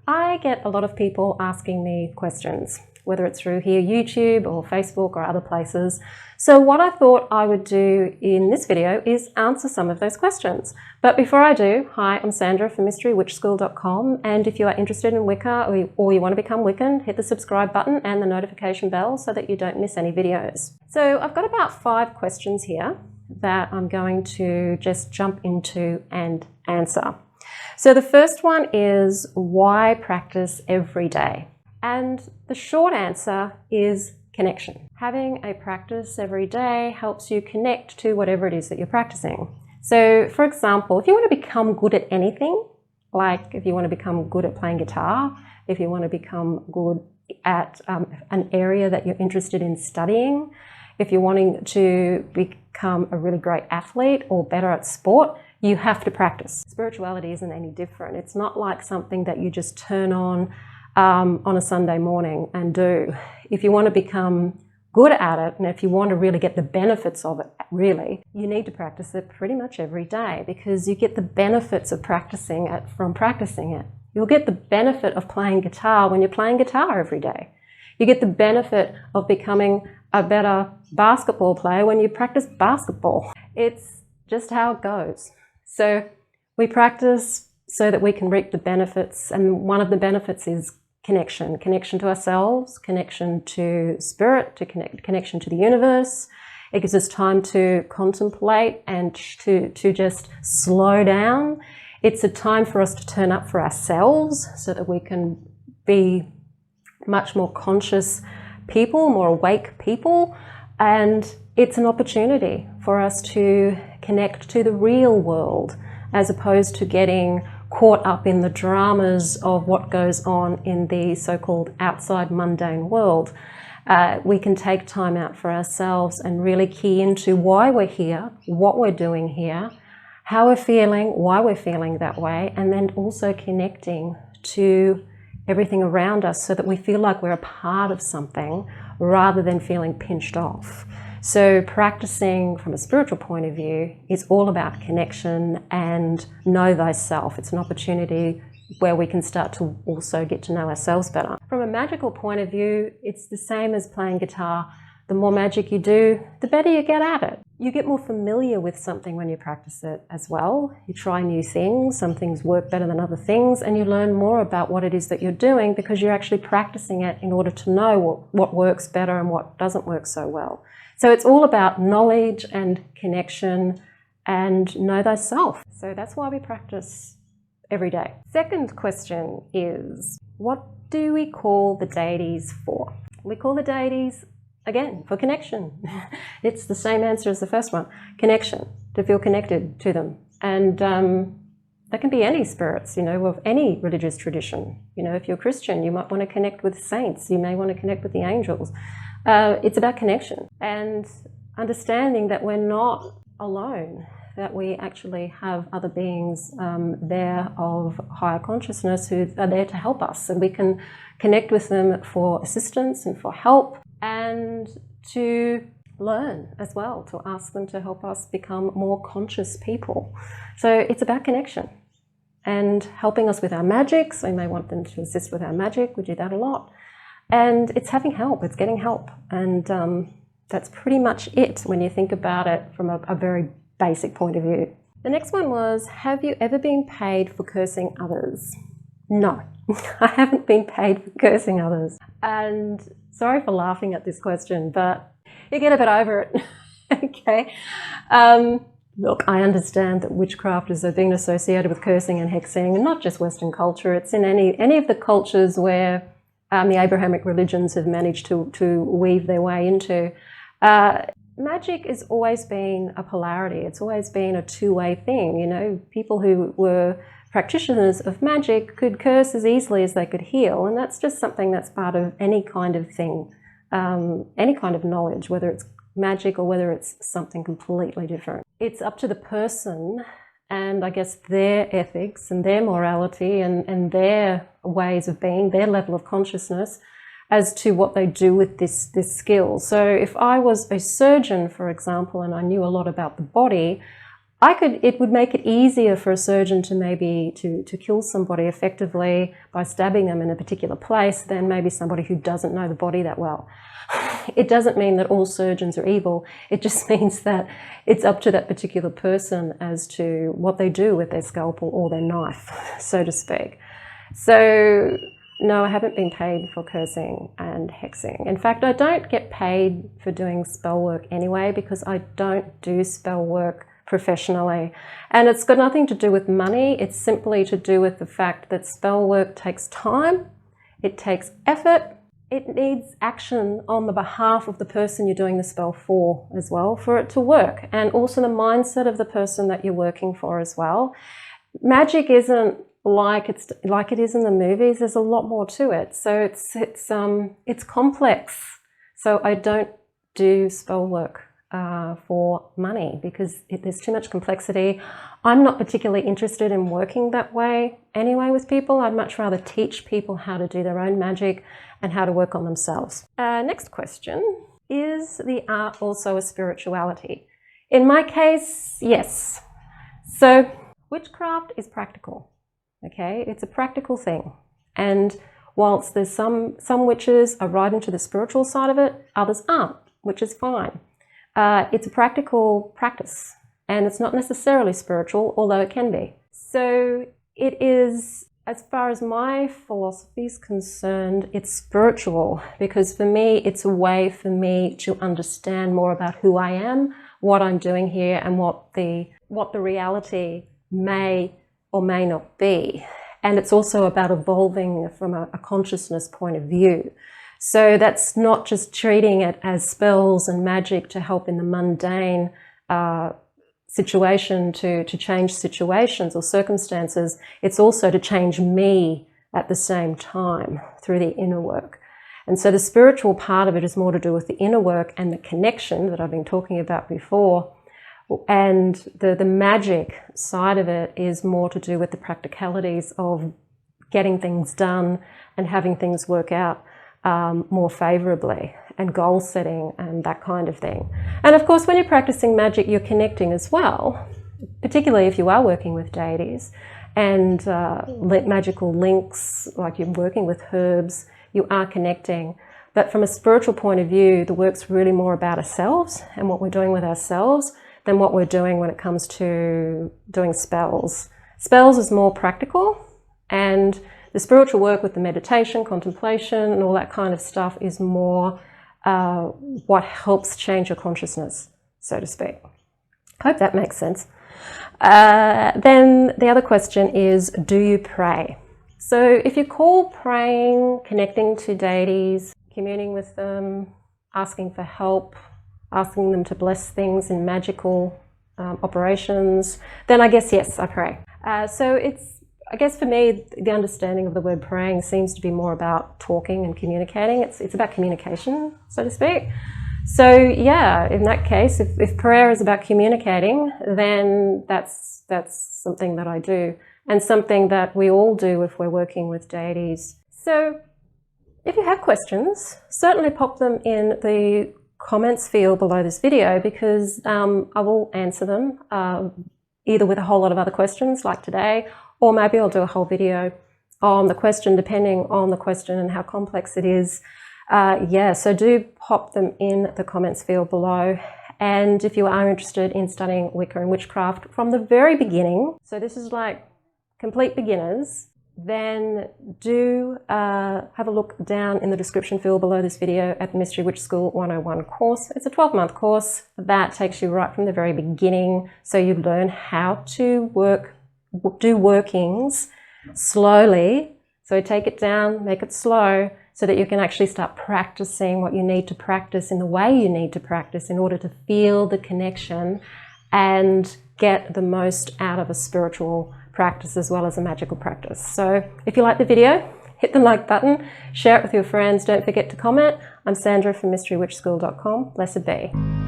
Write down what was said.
I get a lot of people asking me questions, whether it's through here, YouTube or Facebook or other places. So what I thought I would do in this video is answer some of those questions. But before I do, hi, I'm Sandra from mysterywitchschool.com, and if you are interested in Wicca or you want to become Wiccan, hit the subscribe button and the notification bell so that you don't miss any videos. So I've got about 5 questions here that I'm going to just jump into and answer. So the first one is, why practice every day? And the short answer is connection. Having a practice every day helps you connect to whatever it is that you're practicing. So for example, if you want to become good at anything, like if you want to become good at playing guitar, if you want to become good at an area that you're interested in studying, if you're wanting to become a really great athlete or better at sport, you have to practice. Spirituality isn't any different. It's not like something that you just turn on a Sunday morning and do. If you want to become good at it, and if you want to really get the benefits of it, really, you need to practice it pretty much every day, because you get the benefits of practicing it from practicing it. You'll get the benefit of playing guitar when you're playing guitar every day. You get the benefit of becoming a better basketball player when you practice basketball. It's just how it goes. So we practice so that we can reap the benefits, and one of the benefits is connection. Connection to ourselves, connection to spirit, connection to the universe. It gives us time to contemplate and to just slow down. It's a time for us to turn up for ourselves so that we can be much more conscious people, more awake people. And it's an opportunity for us to connect to the real world, as opposed to getting caught up in the dramas of what goes on in the so-called outside mundane world. We can take time out for ourselves and really key into why we're here, what we're doing here, how we're feeling, why we're feeling that way, and then also connecting to everything around us so that we feel like we're a part of something rather than feeling pinched off. So practicing from a spiritual point of view is all about connection and know thyself. It's an opportunity where we can start to also get to know ourselves better. From a magical point of view, it's the same as playing guitar. The more magic you do, the better you get at it. You get more familiar with something when you practice it as well. You try new things, some things work better than other things, and you learn more about what it is that you're doing because you're actually practicing it in order to know what works better and what doesn't work so well. So it's all about knowledge and connection and know thyself. So that's why we practice every day. Second question is, what do we call the deities for? We call the deities, again, for connection. It's the same answer as the first one. Connection, to feel connected to them. And that can be any spirits, of any religious tradition. If you're Christian, you might want to connect with saints. You may want to connect with the angels. It's about connection and understanding that we're not alone, that we actually have other beings there of higher consciousness who are there to help us, and we can connect with them for assistance and for help and to learn as well, to ask them to help us become more conscious people. So it's about connection and helping us with our magic. So we may want them to assist with our magic. We do that a lot. And it's having help, it's getting help. And that's pretty much it when you think about it from a very basic point of view. The next one was, have you ever been paid for cursing others? No, I haven't been paid for cursing others. And sorry for laughing at this question, but you get a bit over it. Okay. Look, I understand that witchcraft has been associated with cursing and hexing, and not just Western culture. It's in any of the cultures where the Abrahamic religions have managed to weave their way into. Magic has always been a polarity. It's always been a two-way thing. People who were practitioners of magic could curse as easily as they could heal, and that's just something that's part of any kind of thing, any kind of knowledge, whether it's magic or whether it's something completely different. It's up to the person and I guess their ethics and their morality and their ways of being, their level of consciousness as to what they do with this skill. So if I was a surgeon, for example, and I knew a lot about the body, it would make it easier for a surgeon to maybe to kill somebody effectively by stabbing them in a particular place than maybe somebody who doesn't know the body that well. It doesn't mean that all surgeons are evil. It just means that it's up to that particular person as to what they do with their scalpel or their knife, so to speak. So no, I haven't been paid for cursing and hexing. In fact, I don't get paid for doing spell work anyway, because I don't do spell work professionally. And it's got nothing to do with money. It's simply to do with the fact that spell work takes time, it takes effort, it needs action on the behalf of the person you're doing the spell for as well, for it to work. And also the mindset of the person that you're working for as well. Magic isn't like it is in the movies. There's a lot more to it. So it's complex. So I don't do spell work for money because there's too much complexity. I'm not particularly interested in working that way anyway with people. I'd much rather teach people how to do their own magic and how to work on themselves. Next question, is the art also a spirituality? In my case, yes. So witchcraft is practical, okay? It's a practical thing. And whilst there's some witches are right into the spiritual side of it, others aren't, which is fine. It's a practical practice, and it's not necessarily spiritual, although it can be. So it is, as far as my philosophy is concerned, it's spiritual, because for me, it's a way for me to understand more about who I am, what I'm doing here, and what the reality may or may not be. And it's also about evolving from a consciousness point of view. So that's not just treating it as spells and magic to help in the mundane situation to change situations or circumstances. It's also to change me at the same time through the inner work. And so the spiritual part of it is more to do with the inner work and the connection that I've been talking about before. And the magic side of it is more to do with the practicalities of getting things done and having things work out more favorably, and goal setting and that kind of thing. And of course, when you're practicing magic, you're connecting as well, particularly if you are working with deities and magical links, like you're working with herbs, you are connecting. But from a spiritual point of view, the work's really more about ourselves and what we're doing with ourselves than what we're doing when it comes to doing spells. Spells is more practical, and the spiritual work with the meditation, contemplation, and all that kind of stuff is more what helps change your consciousness, so to speak. I hope that makes sense. Then the other question is, do you pray? So if you call praying, connecting to deities, communing with them, asking for help, asking them to bless things in magical operations, then I guess, yes, I pray. So I guess for me, the understanding of the word praying seems to be more about talking and communicating. It's about communication, so to speak. So yeah, in that case, if prayer is about communicating, then that's something that I do, and something that we all do if we're working with deities. So if you have questions, certainly pop them in the comments field below this video, because I will answer them either with a whole lot of other questions like today, or maybe I'll do a whole video on the question, depending on the question and how complex it is. Yeah, so do pop them in the comments field below. And if you are interested in studying Wicca and witchcraft from the very beginning, so this is like complete beginners, then do have a look down in the description field below this video at the Mystery Witch School 101 course. It's a 12-month course that takes you right from the very beginning, so you learn how to do workings slowly. So take it down, make it slow, so that you can actually start practicing what you need to practice in the way you need to practice in order to feel the connection and get the most out of a spiritual practice as well as a magical practice. So if you like the video, hit the like button, share it with your friends, don't forget to comment. I'm Sandra from mysterywitchschool.com. Blessed be.